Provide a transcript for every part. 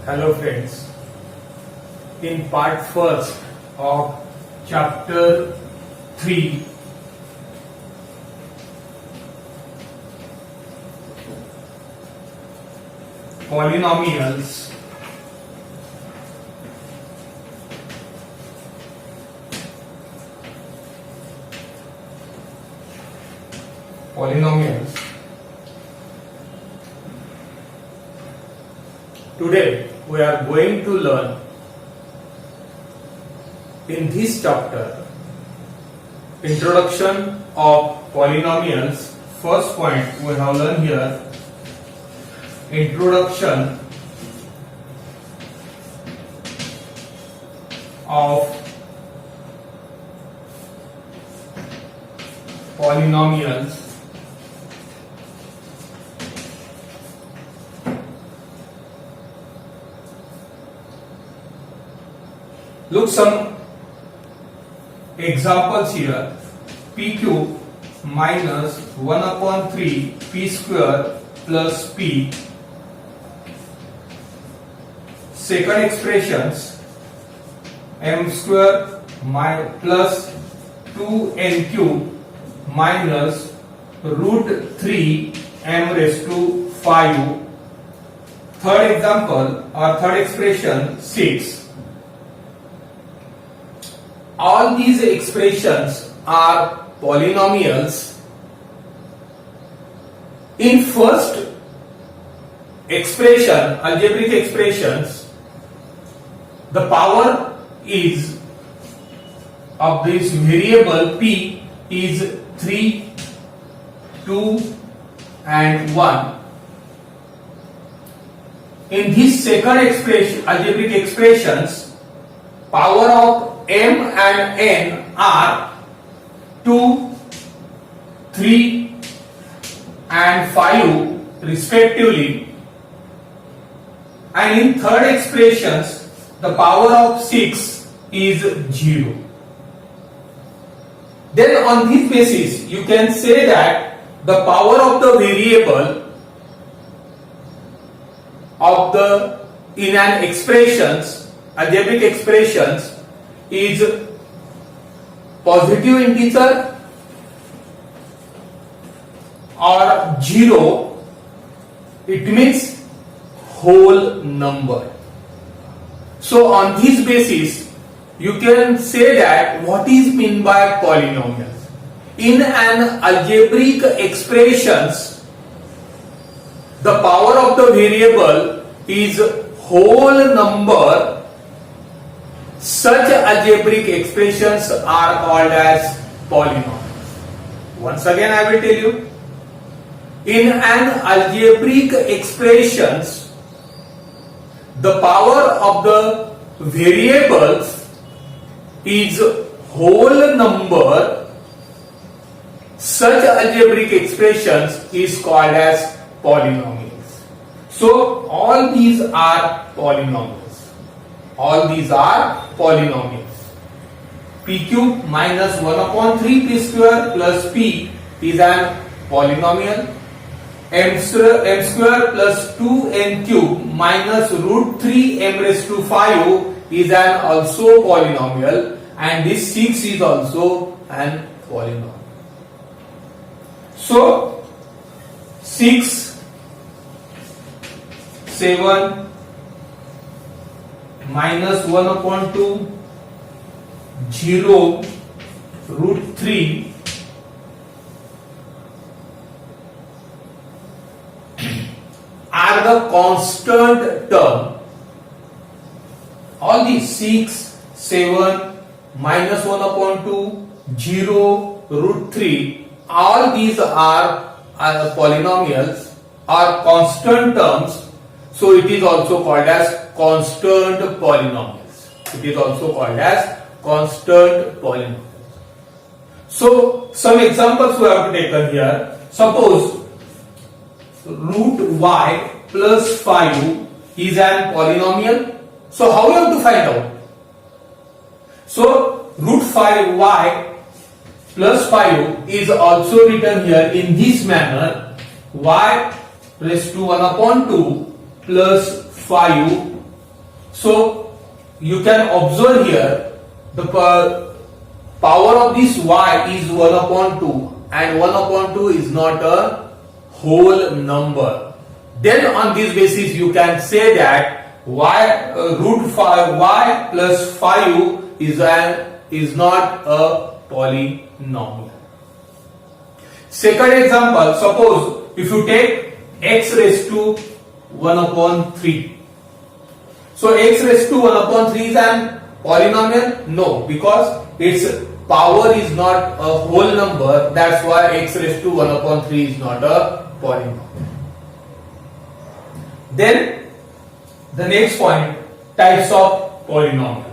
Hello friends, in part first of chapter 3, polynomials, today we are going to learn in this chapter introduction of polynomials. First point we have learned here, introduction of polynomials. Look some examples here. P cube minus 1 upon 3 p square plus p. Second expressions, m square plus 2n cube minus root 3 m raised to 5. Third example or third expression, 6. All these expressions are polynomials. In first expression, algebraic expressions, the power is of this variable p is 3, 2 and 1. In this second expression, algebraic expressions, power of m and n are 2, 3 and 5 respectively, and in third expressions the power of 6 is 0. Then on this basis you can say that the power of the variable of the in an expressions, algebraic expressions, is positive integer or 0. It means whole number. So on this basis you can say that what is meant by polynomials. In an algebraic expressions, the power of the variable is whole number. Such algebraic expressions are called as polynomials. Once again I will tell you, in an algebraic expressions, the power of the variables is whole number. Such algebraic expressions is called as polynomials. So all these are polynomials. All these are polynomials. P cube minus 1 upon 3 p square plus p is an polynomial. M square plus 2n cube minus root 3 m raised to 5 is an also polynomial, and this 6 is also an polynomial. So 6, 7 minus 1 upon 2, 0, root 3 are the constant term. All these 6, 7, minus 1 upon 2, 0, root 3, all these are polynomials or constant terms. So it is also called as constant polynomials. It is also called as constant polynomials. So some examples we have taken here. Suppose root y plus 5 is an polynomial. So how you have to find out? So root 5y plus 5 is also written here in this manner, y raised to 1 upon 2 plus 5 So you can observe here the power of this y is 1 upon 2 and 1 upon 2 is not a whole number. Then on this basis you can say that y root 5 y plus 5 is not a polynomial. Second example, suppose if you take x raised to 1 upon 3. So x raised to 1 upon 3 is an polynomial? No, because its power is not a whole number. That's why x raised to 1 upon 3 is not a polynomial. Then the next point, types of polynomials.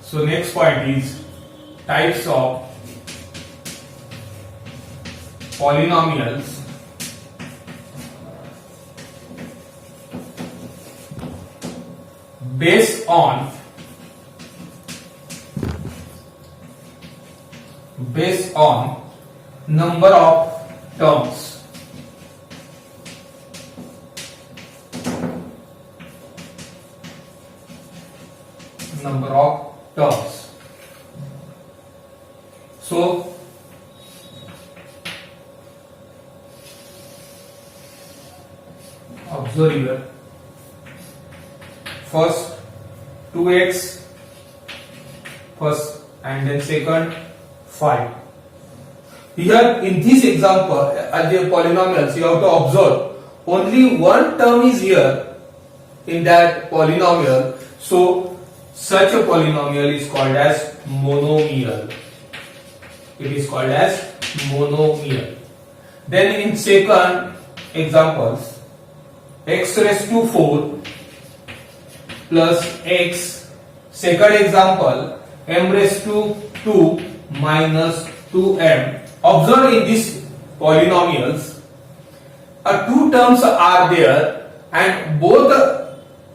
So next point is types of polynomials based on number of terms. Number of terms. So observe here. First 2x, first and then second 5. Here in this example, at the polynomials, you have to observe only one term is here in that polynomial. So such a polynomial is called as monomial. It is called as monomial. Then in second examples, x raised to 4 plus x. Second example, m raised to 2 minus 2m. Observe in these polynomials, two terms are there and both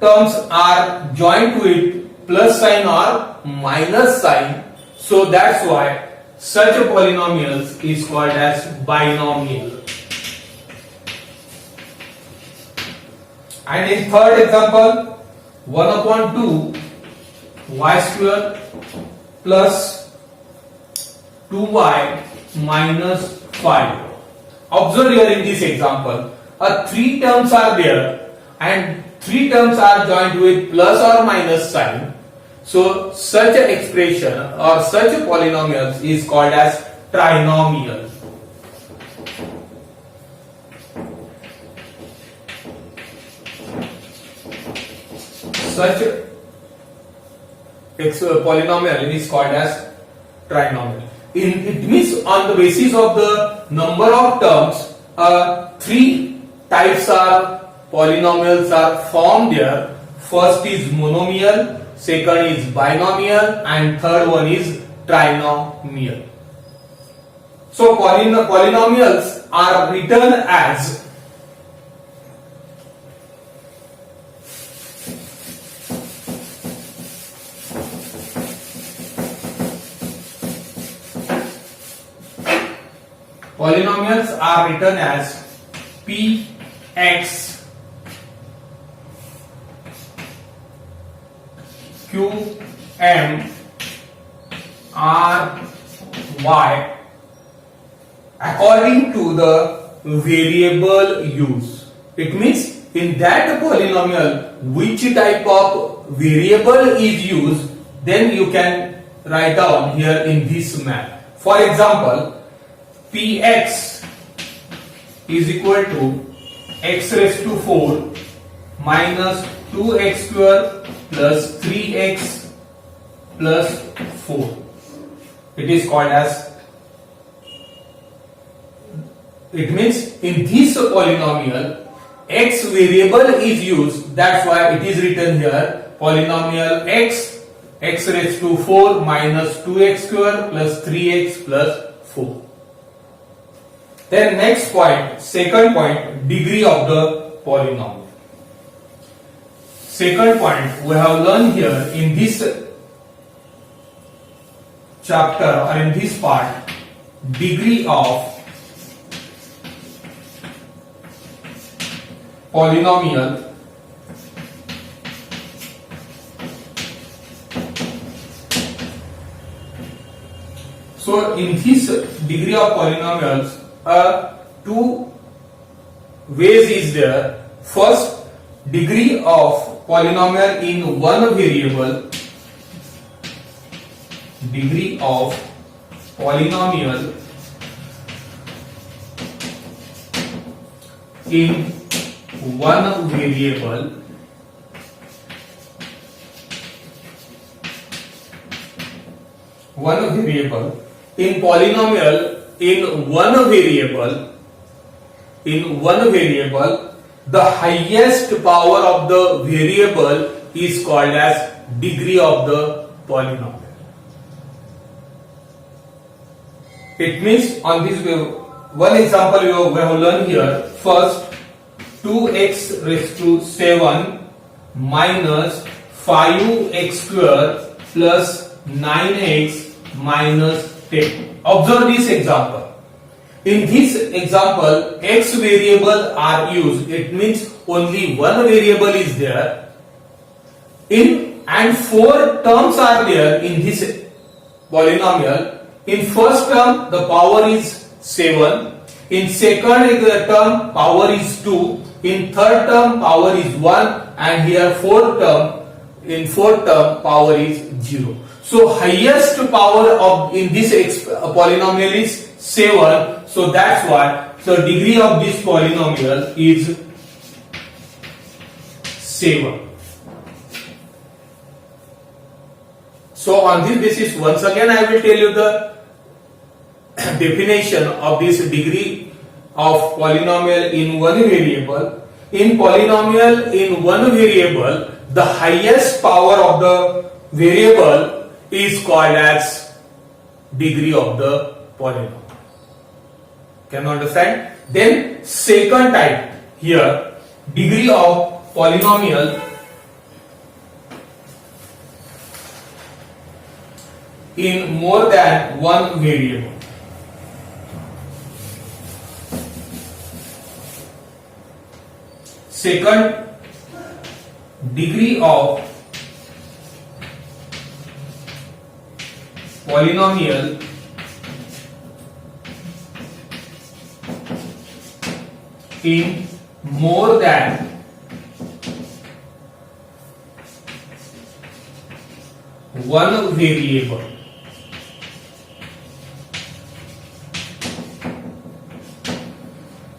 terms are joined to it plus sign or minus sign. So that's why such a polynomial is called as binomial. And in third example, 1 upon 2 y square plus 2y minus 5. Observe here in this example, three terms are there and three terms are joined with plus or minus sign. So such an expression or such a polynomial is called as trinomial. Such a polynomial is called as trinomial. It means on the basis of the number of terms, three types of polynomials are formed there. First is monomial, second is binomial, and third one is trinomial. So polynomials are written as Px, Qm, R, Y according to the variable used. It means in that polynomial which type of variable is used, then you can write down here in this map. For example, Px is equal to x raised to 4 minus 2x square plus 3x plus 4. It is called as, it means in this polynomial x variable is used, that's why it is written here polynomial x raised to 4 minus 2x square plus 3x plus 4. Then next point, second point, degree of the polynomial. Second point we have learned here in this chapter or in this part, degree of polynomial So in this degree of polynomials, two ways is there. First, degree of polynomial in one variable, degree of polynomial in one variable in polynomial in one variable the highest power of the variable is called as degree of the polynomial. It means on this way, one example we have learned here. First, 2x raised to 7 minus 5x square plus 9x minus 10. Observe this example. In this example, x variable are used. It means only one variable is there. And four terms are there in this polynomial. In first term, the power is 7. In second term, power is 2. In third term, power is 1. And here in fourth term, power is 0. So highest power of in this polynomial is 7. So that's why the degree of this polynomial is 7. So on this basis, once again I will tell you the definition of this degree of polynomial in one variable. In polynomial in one variable, the highest power of the variable is called as degree of the polynomial. Can you understand? Then second type here, degree of polynomial in more than one variable. Second, degree of polynomial in more than one variable.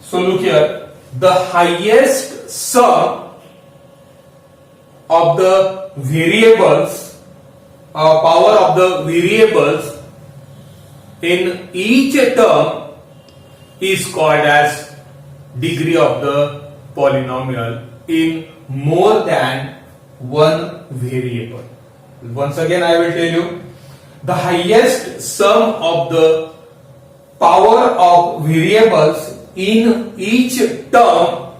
So look here, the highest sum of the variables, power of the variables in each term is called as degree of the polynomial in more than one variable. Once again I will tell you, the highest sum of the power of variables in each term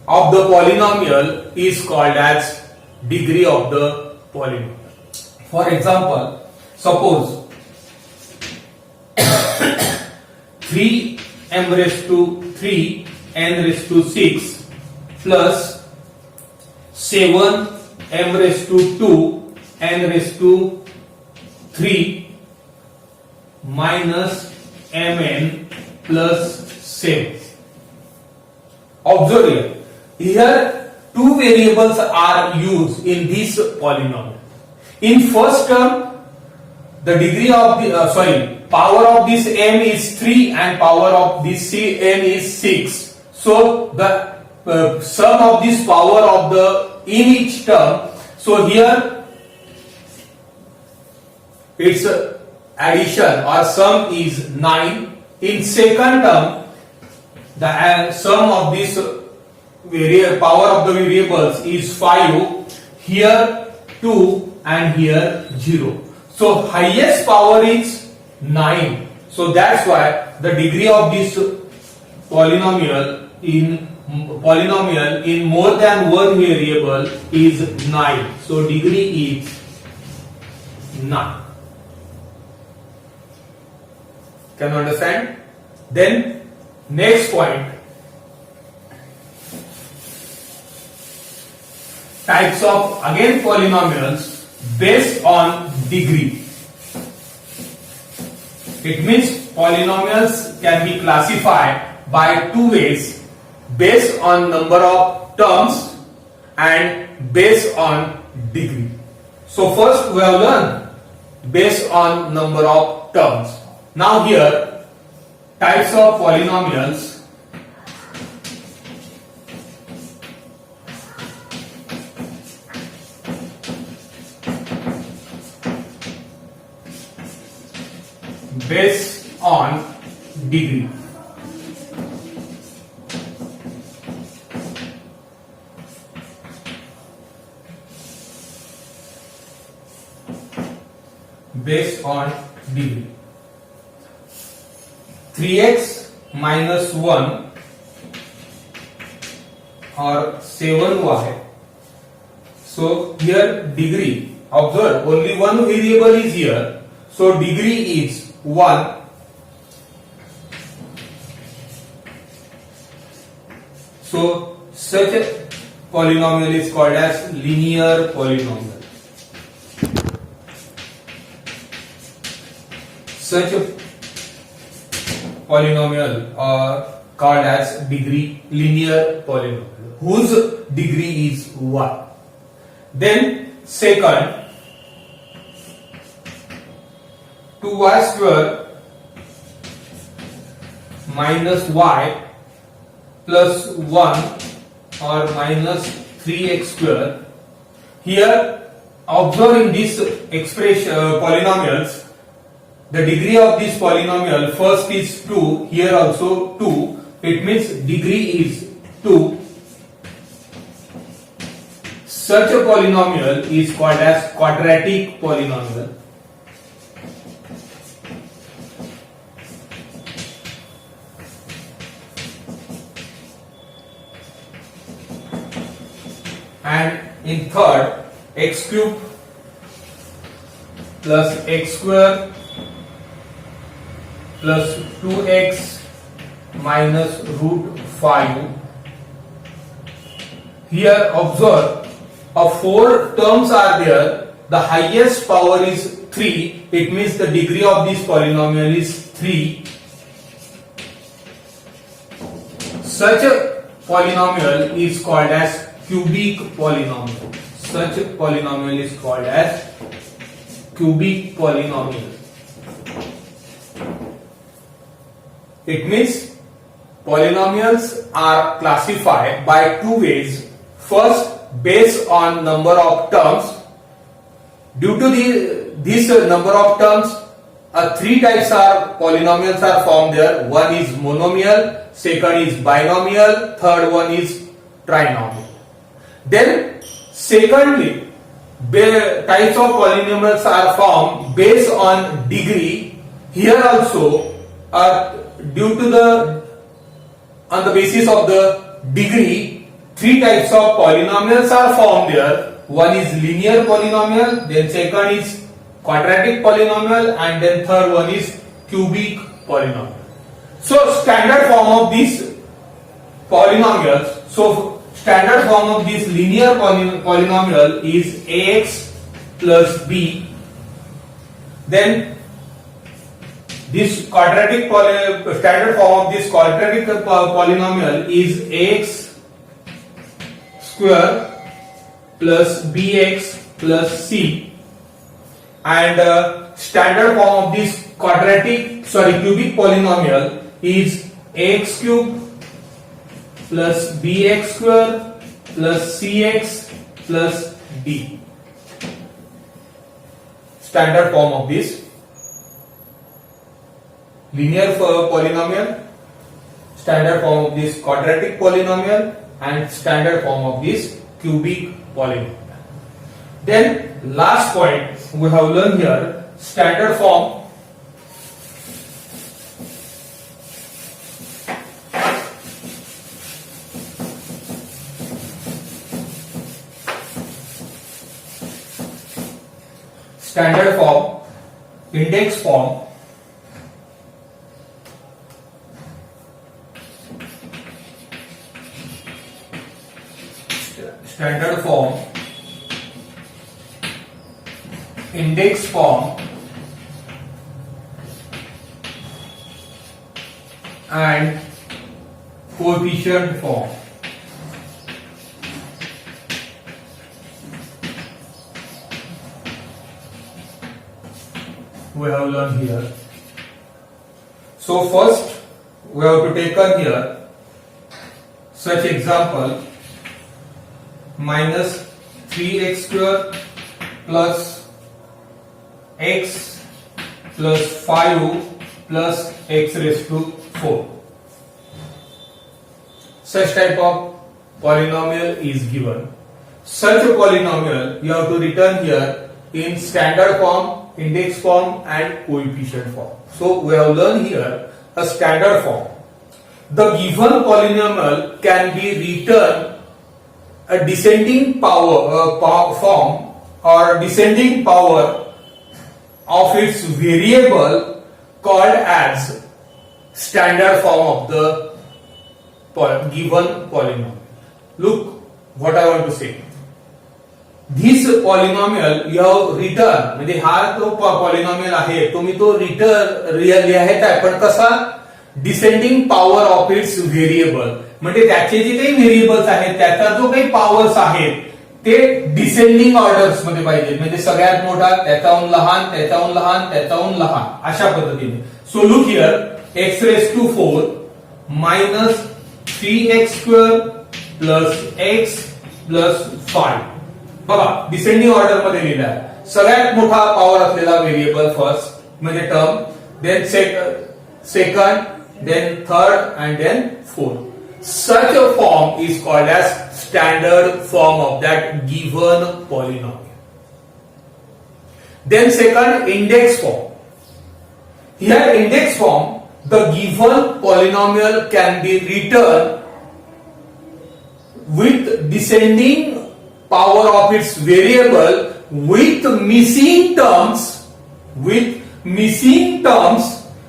of the polynomial is called as degree of the polynomial. For example, suppose 3m raised to 3 n raised to 6 plus 7m raised to 2 n raised to 3 minus mn plus 7. Observe here two variables are used in this polynomial. In first term, the degree of the power of this m is 3 and power of this n is 6. So the sum of this power of the in each term. So here its addition or sum is 9. In second term, the sum of this power of the variables is 5. Here 2 and here 0. So highest power is 9. So that's why the degree of this polynomial in more than one variable is 9. So degree is 9. Can you understand? Then next point, types of again polynomials based on degree. It means polynomials can be classified by two ways, based on number of terms and based on degree. So first we have learned based on number of terms. Now here types of polynomials. Based on degree. Based on degree. 3x minus 1 or 7y. So here degree, observe only one variable is here, so degree is 1. So such a polynomial is called as linear polynomial. Such a polynomial are called as degree linear polynomial whose degree is 1. Then second, 2y square minus y plus 1 or minus 3x square. Here observing this expression polynomials, the degree of this polynomial first is 2, here also 2, it means degree is 2. Such a polynomial is called as quadratic polynomial. And in third, x cube plus x square plus 2x minus root 5. Here observe, of 4 terms are there, the highest power is 3, it means the degree of this polynomial is 3. Such a polynomial is called as cubic polynomial. Such a polynomial is called as cubic polynomial. It means polynomials are classified by two ways. First, based on number of terms. Due to this number of terms, 3 types of polynomials are formed there. One is monomial, second is binomial, third one is trinomial. Then secondly, types of polynomials are formed based on degree. Here also due to on the basis of the degree, 3 types of polynomials are formed there. One is linear polynomial, then second is quadratic polynomial, and then third one is cubic polynomial. So standard form of these polynomials, standard form of this linear polynomial is ax plus b. Then this quadratic standard form of this quadratic polynomial is ax square plus bx plus c, and standard form of this cubic polynomial is ax cube plus bx square plus cx plus d. Standard form of this linear polynomial, standard form of this quadratic polynomial, and standard form of this cubic polynomial. Then last point we have learned here, standard form standard form, index form, standard form, index form, and coefficient form. We have learned here. So first we have to take on here such example, minus 3x square plus x plus 5 plus x raised to 4. Such type of polynomial is given. Such a polynomial you have to return here in standard form, index form and coefficient form. So we have learned here a standard form. The given polynomial can be written a descending power form or descending power of its variable called as standard form of the given polynomial. Look what I want to say. This polynomial you have written, म्हणजे हा तो polynomial आहे तुम्ही तो लिहायचा आहे पण कसा descending power of its variable, म्हणजे त्याचे जे काही व्हेरिएबल्स आहेत त्याचा जो काही पॉवर्स आहेत ते डिसेंडिंग ऑर्डर्स मध्ये पाहिजे, म्हणजे सगळ्यात मोठा त्याच्याहून लहान त्याच्याहून लहान त्याच्याहून लहान अशा पद्धतीने. So look here x raise to 4 minus 3x square plus x plus 5. बघा डिसेंडिंग ऑर्डर मध्ये लिहिला आहे. सगळ्यात मोठा पॉवर असलेला व्हेरिएबल फर्स्ट म्हणजे term, then second, then third and then fourth. Such a form is called as standard form of that given polynomial. Then second, index form. Here index form, the given polynomial can be written with descending power of its variable with missing terms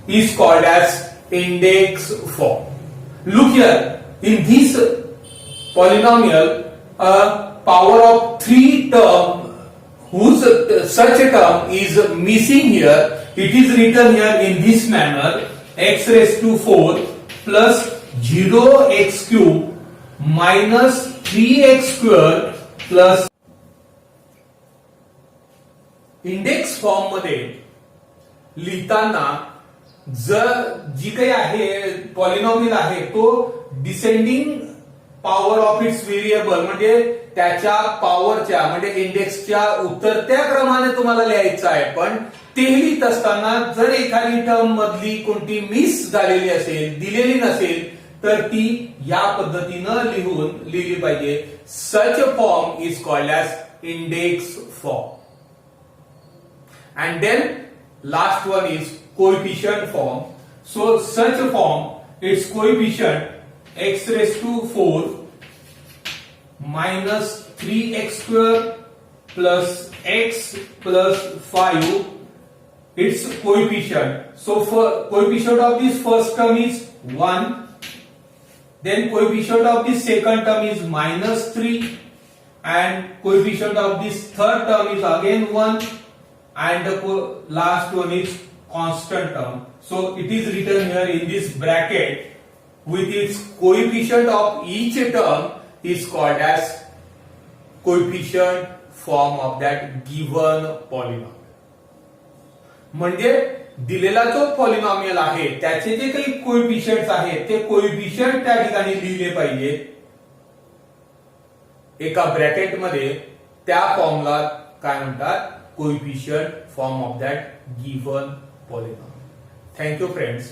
is called as index form. Look here, in this polynomial a power of 3 term whose such a term is missing here, it is written here in this manner: x raised to 4 plus 0x cube minus 3x square plus. Index form मध्ये लिहिताना जर जी काही आहे polynomial आहे तो descending power of its variable म्हणजे त्याच्या पॉवरच्या म्हणजे इंडेक्सच्या उतरत्या क्रमाने तुम्हाला लिहायचं आहे, पण ते लिहित असताना जर एखादी टर्म मधली कोणती मिस झालेली असेल, दिलेली नसेल तर ती या पद्धतीनं लिहिली पाहिजे. Such a form is called as index form. And then last one is coefficient form. So such a form, its coefficient x raised to 4 minus 3x square plus x plus 5, its coefficient. So for coefficient of this first term is 1. Then coefficient of this second term is minus 3 and coefficient of this third term is again 1 and the last one is constant term. So it is written here in this bracket with its coefficient of each term is called as coefficient form of that given polynomial. म्हणजे दिलेला जो polynomial आहे त्याचे जे काही कोएफिशियंट्स आहेत ते coefficient त्या ठिकाणी लिहिले पाहिजे एका ब्रॅकेट मध्ये. त्या फॉर्मला काय म्हणतात? Coefficient form of that given polynomial. Thank you friends.